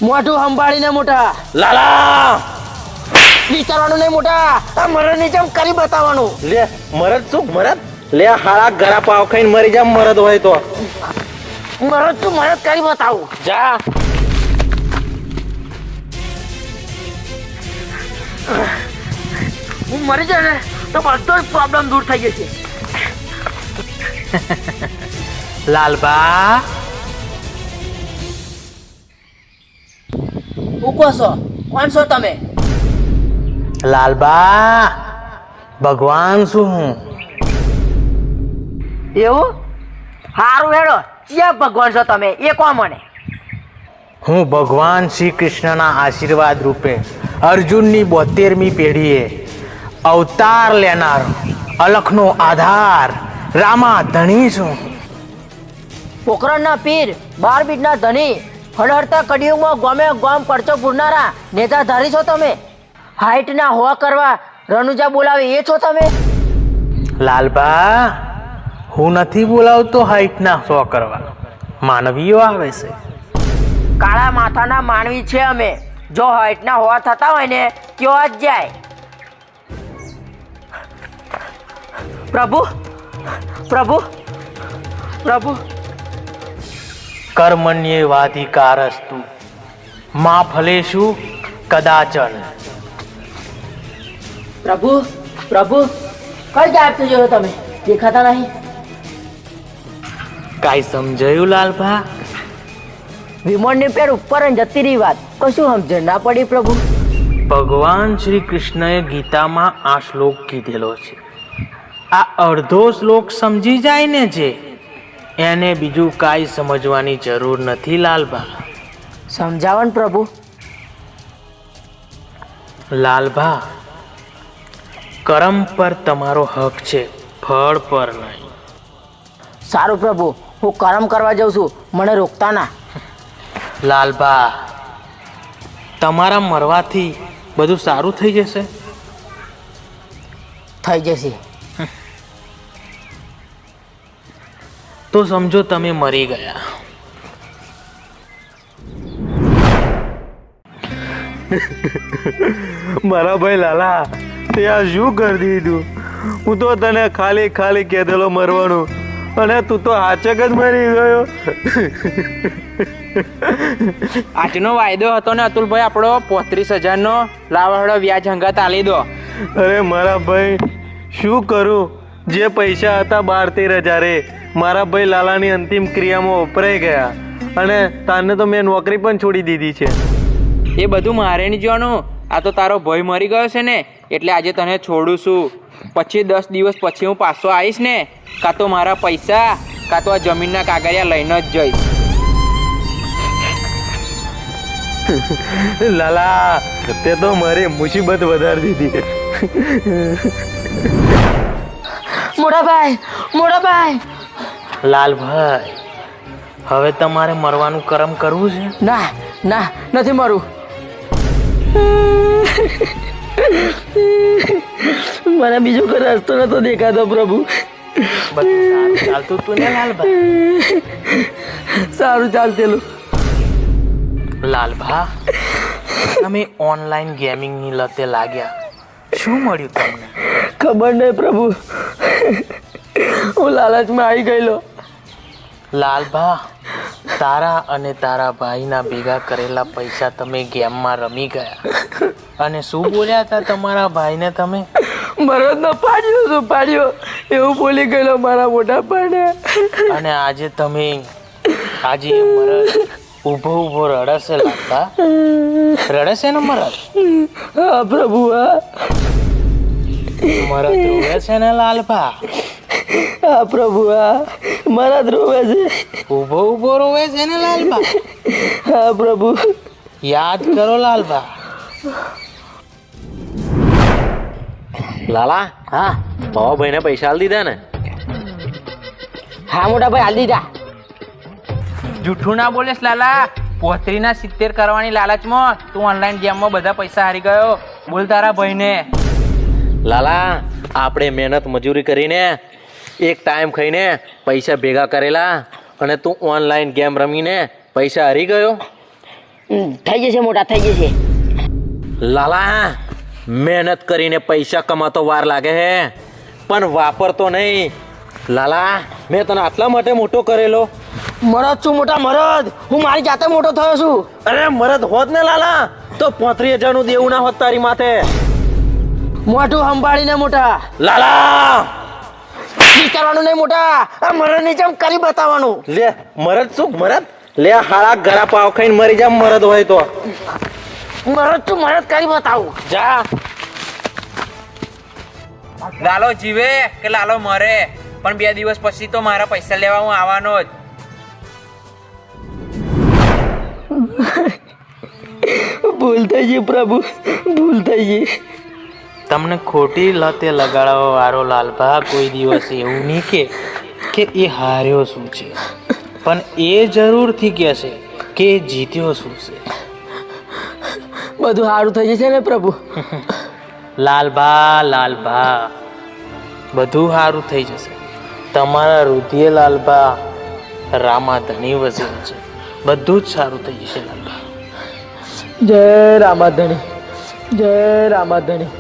મોઢું સંભાળીને મોટા. લાલા વિચારવાનું નહીં મોટા, આ મરણની જેમ કરી બતાવવાનું. લે મરદ શું મરદ? લે હારા ગળા પાવ ખાઈને મરી જા મરદ હોય તો. મરદ તું મરદ કરી બતાવું. જા હું મરી જાય ને તો બધો જ પ્રોબ્લેમ દૂર થઈ જશે. લાલબા હું કહો છો? કોણ છો તમે? લાલબા ભગવાન શું હું? એવું સારું હેડો. ક્યાં ભગવાન છો તમે એ કહો મને. હું ભગવાન શ્રી કૃષ્ણના આશીર્વાદ રૂપે અર્જુનની 72મી પેઢીએ અવતાર લેનાર અલખનો આધાર રામા ધણી છું. પોખરણના પીર 12 બીજના ધણી હળહળતા કડિયુગમાં ગોમે ગોમ પરચો પૂરનારા નેતાધારી છો તમે. હાઈટના હોવા કરવા રણુજા બોલાવે એ છો તમે. લાલબા હું નથી બોલાવતો હાઈટના 100 કરવા, માનવીઓ આવે છે. કાળા માથાના માનવી છે અમે. જો હાઈટના હોવા થતા હોય ને કયો જ જાય. પ્રભુ પ્રભુ પ્રભુ કર્મણ્યેવાધિકારસ્તુ મા ફલેષુ કદાચન. પ્રભુ પ્રભુ કઈ ગાયબ થઈ ગયો તમે? દેખાતા નહીં. કાંઈ સમજાયું લાલભા? વિમાનની પેર ઉપર જ જતી રહી વાત, કશું સમજણ ના પડી પ્રભુ. ભગવાન શ્રી કૃષ્ણએ ગીતામાં આ શ્લોક કીધેલો છે. આ અડધો શ્લોક સમજી જાય ને જે, એને બીજું કાંઈ સમજવાની જરૂર નથી લાલભા. સમજાવન પ્રભુ. લાલભા કર્મ પર તમારો હક છે, ફળ પર નહીં. સારું પ્રભુ, હું કર્મ કરવા જાઉં છું, મને રોકતા ના. લાલભા તમારા મરવાથી બધું સારું થઈ જશે. થઈ જશે. તો સમજો તમે મરી ગયા. મારા ભાઈ લાલા, તે આ શું કરી દીધું? હું તો તને ખાલી ખાલી કહેલો મરવાનું, અને તું તો હાચક જ મરી ગયો. આજનો વાયદો હતો ને અતુલભાઈ આપણો 35,000નો, લાવડો વ્યાજ હંગાત આલી દો. અરે મારા ભાઈ શું કરું? જે પૈસા હતા 12-13 હજાર મારા ભાઈ લાલાની અંતિમ ક્રિયામાં વપરાઈ ગયા, અને તાને તો મેં નોકરી પણ છોડી દીધી છે. એ બધું મારે નહીં જોવાનું. આ તો તારો ભાઈ મરી ગયો છે ને, એટલે આજે તને છોડું છું. પછી 10 દિવસ પછી હું પાછો આવીશ ને, કાં તો મારા પૈસા કાં તો આ જમીનના કાગળિયા લઈને જ જઈશ. લાલા તે તો મારી મુસીબત વધારી દીધી. મોટાભાઈ મોટાભાઈ. લાલભાઈ હવે તમારે મરવાનું કર્મ કરવું છે? ના ના, નથી મારું. મને બીજો કોઈ રસ્તો નતો દેખાતો પ્રભુ. બધું સારું ચાલતું તું ને લાલભાઈ? સારું ચાલતેલું. લાલભા તમે ઓનલાઈન ગેમિંગની લતે લાગ્યા, શું મળ્યું તમને? ખબર નહીં પ્રભુ, હું લાલચમાં આવી ગયેલો. લાલભા તારા અને તારા ભાઈના ભેગા કરેલા પૈસા તમે ગેમમાં રમી ગયા, અને શું બોલ્યા હતા તમારા ભાઈને તમે? મરદનો પાડ્યો શું પાડ્યો એવું બોલી ગયેલો મારા મોટા પાડ્યા. અને આજે તમે આજે એ મરદ ઊભો ઊભો રડશે લાલભા? રડશે ને મરદ? હા પ્રભુ, હા મરદ રોવે છે ને લાલભા? હા પ્રભુ, હા મરદ રોવે છે. ઊભો ઊભો રોવે છે ને લાલભા? હા પ્રભુ. યાદ કરો લાલભા. લાલા હા તો ભાઈને પૈસા આલી દીધા ને? હા મોટા ભાઈ, હાલ દીધા. જૂઠું ના બોલેસ લાલા. 35,70 કરવાની લાલચમાં તું ઓનલાઈન ગેમમાં બધા પૈસા હારી ગયો. બોલ તારા ભાઈને. લાલા આપણે મહેનત મજૂરી કરીને એક ટાઈમ ખાઈને પૈસા ભેગા કરેલા, અને તું ઓનલાઈન ગેમ રમીને પૈસા હારી ગયો. થઈ જશે મોટા, થઈ જશે. લાલા મહેનત કરીને પૈસા કમાતો વાર લાગે હે પણ વાપરતો નહીં. લાલા મેં તને આટલા માટે મોટો કરેલો. મરદ છું મોટા, મરદ. હું મારી જાતે મોટો થયો છું. અરે મરદ હોત ને લાલા તો 35,000 નું દેવું ના હોત તારી માથે. મોઢું સંભાળીને મોટા. લાલા વિચારવાનું નહીં મોટા, આ મરદની જેમ કરી બતાવવાનું. લે મરદ શું મરદ? લે હાળા ગળા પાવ ખાઈને મરી જા મરદ હોય તો. મરદ છું, મરદ કરી બતાવું. જા. લાલો જીવે કે લાલો મરે, પણ 2 દિવસ પછી તો મારા પૈસા લેવા હું આવવાનો જ. ભૂલ થઈ ગઈ પ્રભુ, ભૂલ થઈ ગઈ. તમને ખોટી લતે લગાડવા વાળો લાલભા કોઈ દિવસ એવું નહીં કે એ હાર્યો શું છે, પણ એ જરૂરથી કહેશે કે એ જીત્યો શું છે. બધું સારું થઈ જશે ને પ્રભુ? લાલભા લાલભા બધું સારું થઈ જશે. તમારા રુધિર લાલભા રામાધણી વસે છે, બધું જ સારું થઈ જશે લાલભા. જય રામાધણી, જય રામાધણી.